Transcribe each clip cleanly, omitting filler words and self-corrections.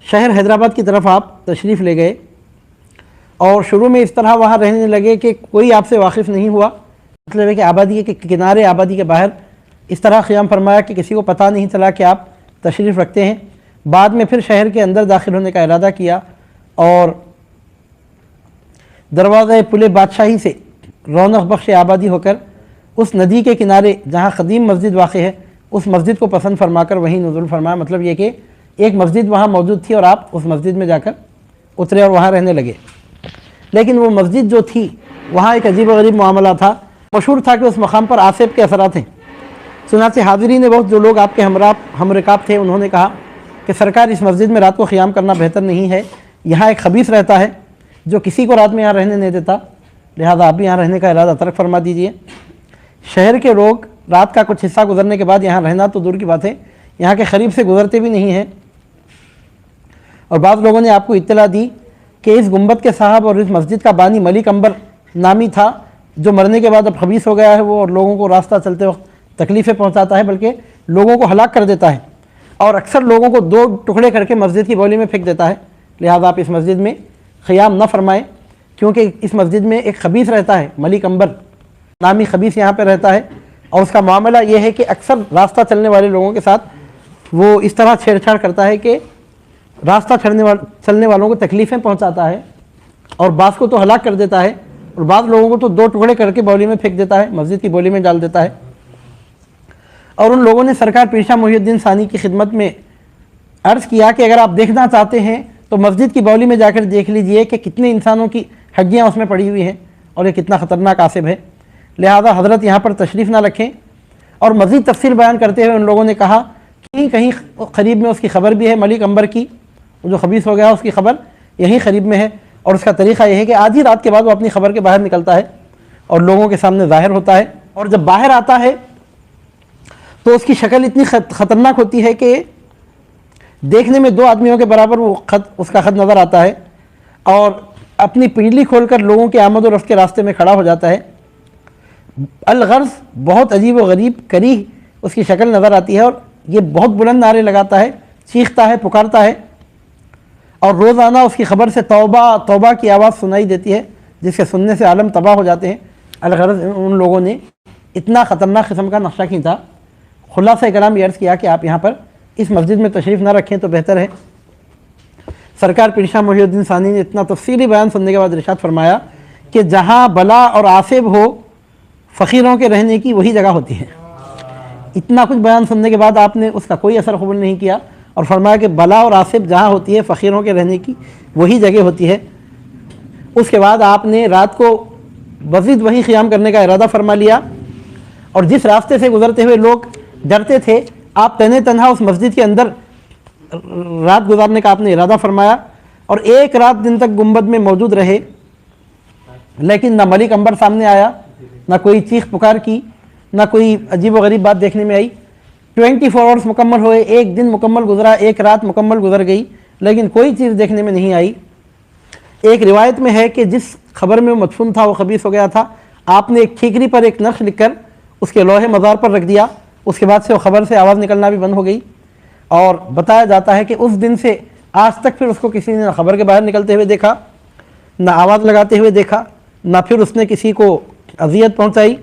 شہر حیدرآباد کی طرف آپ تشریف لے گئے اور شروع میں اس طرح وہاں رہنے لگے کہ کوئی آپ سے واقف نہیں ہوا، مطلب ہے کہ آبادی کے کنارے، آبادی کے باہر اس طرح قیام فرمایا کہ کسی کو پتہ نہیں چلا کہ آپ تشریف رکھتے ہیں۔ بعد میں پھر شہر کے اندر داخل ہونے کا ارادہ کیا اور دروازہ پل بادشاہی سے رونق بخش آبادی ہو کر اس ندی کے کنارے جہاں قدیم مسجد واقع ہے اس مسجد کو پسند فرما کر وہیں نزول فرمایا۔ مطلب یہ کہ ایک مسجد وہاں موجود تھی اور آپ اس مسجد میں جا کر اترے اور وہاں رہنے لگے۔ لیکن وہ مسجد جو تھی وہاں ایک عجیب و غریب معاملہ تھا۔ مشہور تھا کہ اس مقام پر آصف کے اثرات ہیں۔ چنانچہ حاضرین بہت جو لوگ آپ کے ہم رکاب تھے انہوں نے کہا کہ سرکار اس مسجد میں رات کو قیام کرنا بہتر نہیں ہے، یہاں ایک خبیث رہتا ہے جو کسی کو رات میں یہاں رہنے نہیں دیتا، لہذا آپ بھی یہاں رہنے کا ارادہ ترک فرما دیجئے۔ شہر کے لوگ رات کا کچھ حصہ گزرنے کے بعد یہاں رہنا تو دور کی بات ہے، یہاں کے قریب سے گزرتے بھی نہیں ہیں۔ اور بعض لوگوں نے آپ کو اطلاع دی کہ اس گنبد کے صاحب اور اس مسجد کا بانی ملک عنبر نامی تھا جو مرنے کے بعد اب خبیث ہو گیا ہے، وہ اور لوگوں کو راستہ چلتے وقت تکلیفیں پہنچاتا ہے، بلکہ لوگوں کو ہلاک کر دیتا ہے اور اکثر لوگوں کو دو ٹکڑے کر کے مسجد کی بولی میں پھینک دیتا ہے۔ لہذا آپ اس مسجد میں قیام نہ فرمائیں، کیونکہ اس مسجد میں ایک خبیث رہتا ہے، ملک عنبر نامی خبیث یہاں پہ رہتا ہے، اور اس کا معاملہ یہ ہے کہ اکثر راستہ چلنے والے لوگوں کے ساتھ وہ اس طرح چھیڑ چھاڑ کرتا ہے کہ راستہ چلنے والوں کو تکلیفیں پہنچاتا ہے اور بعض کو تو ہلاک کر دیتا ہے اور بعض لوگوں کو تو دو ٹکڑے کر کے بولی میں پھینک دیتا ہے، مسجد کی بولی میں ڈال دیتا ہے۔ اور ان لوگوں نے سرکار پیر شاہ محی الدین ثانی کی خدمت میں عرض کیا کہ اگر آپ دیکھنا چاہتے ہیں تو مسجد کی بولی میں جا کر دیکھ لیجئے کہ کتنے انسانوں کی ہڈیاں اس میں پڑی ہوئی ہیں اور یہ کتنا خطرناک عاصب ہے، لہذا حضرت یہاں پر تشریف نہ رکھیں۔ اور مزید تفصیل بیان کرتے ہوئے ان لوگوں نے کہا کہ کہیں قریب میں اس کی خبر بھی ہے، ملک عنبر کی، وہ جو خبیث ہو گیا اس کی خبر یہیں قریب میں ہے، اور اس کا طریقہ یہ ہے کہ آدھی رات کے بعد وہ اپنی خبر کے باہر نکلتا ہے اور لوگوں کے سامنے ظاہر ہوتا ہے، اور جب باہر آتا ہے تو اس کی شکل اتنی خطرناک ہوتی ہے کہ دیکھنے میں دو آدمیوں کے برابر وہ اس کا خط نظر آتا ہے، اور اپنی پنڈلی کھول کر لوگوں کے آمد و رفت کے راستے میں کھڑا ہو جاتا ہے۔ الغرض بہت عجیب و غریب کریہ اس کی شکل نظر آتی ہے، اور یہ بہت بلند نعرے لگاتا ہے، چیختا ہے، پکارتا ہے، اور روزانہ اس کی خبر سے توبہ توبہ کی آواز سنائی دیتی ہے جس کے سننے سے عالم تباہ ہو جاتے ہیں۔ الغرض ان لوگوں نے اتنا خطرناک قسم کا نقشہ کھینچا۔ خلاصہ کلام یہ عرض کیا کہ آپ یہاں پر اس مسجد میں تشریف نہ رکھیں تو بہتر ہے۔ سرکار پیر شاہ محی الدین ثانی نے اتنا تفصیلی بیان سننے کے بعد ارشاد فرمایا کہ جہاں بلا اور آصب ہو فقیروں کے رہنے کی وہی جگہ ہوتی ہے۔ اتنا کچھ بیان سننے کے بعد آپ نے اس کا کوئی اثر قبول نہیں کیا اور فرمایا کہ بلا اور آصب جہاں ہوتی ہے فقیروں کے رہنے کی وہی جگہ ہوتی ہے۔ اس کے بعد آپ نے رات کو مزید وہیں قیام کرنے کا ارادہ فرما لیا، اور جس راستے سے گزرتے ہوئے لوگ ڈرتے تھے آپ تنہا تنہا اس مسجد کے اندر رات گزارنے کا آپ نے ارادہ فرمایا، اور ایک رات دن تک گنبد میں موجود رہے، لیکن نہ ملک عنبر سامنے آیا، نہ کوئی چیخ پکار کی، نہ کوئی عجیب و غریب بات دیکھنے میں آئی۔ 24 آورز مکمل ہوئے، ایک دن مکمل گزرا، ایک رات مکمل گزر گئی، لیکن کوئی چیز دیکھنے میں نہیں آئی۔ ایک روایت میں ہے کہ جس خبر میں وہ مدفون تھا وہ خبیث ہو گیا تھا، آپ نے ایک ٹھیکری پر ایک نقش لکھ کر اس کے لوح مزار پر رکھ دیا، اس کے بعد سے وہ خبر سے آواز نکلنا بھی بند ہو گئی، اور بتایا جاتا ہے کہ اس دن سے آج تک پھر اس کو کسی نے نہ خبر کے باہر نکلتے ہوئے دیکھا، نہ آواز لگاتے ہوئے دیکھا، نہ پھر اس نے کسی کو اذیت پہنچائی۔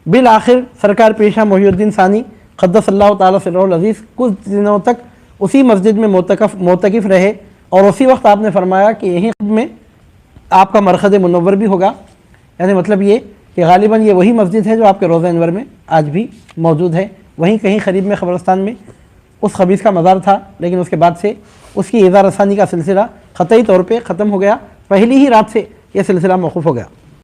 بالآخر سرکار پیر شاہ محی الدین ثانی قدس اللہ تعالیٰ سرہ العزیز کچھ دنوں تک اسی مسجد میں معتکف رہے، اور اسی وقت آپ نے فرمایا کہ یہیں میں آپ کا مرکز منور بھی ہوگا، یعنی مطلب یہ کہ غالباً یہ وہی مسجد ہے جو آپ کے روضہ انور میں آج بھی موجود ہے، وہیں کہیں قریب میں قبرستان میں اس خبیث کا مزار تھا، لیکن اس کے بعد سے اس کی ایذا رسانی کا سلسلہ قطعی طور پہ ختم ہو گیا، پہلی ہی رات سے یہ سلسلہ موقوف ہو گیا۔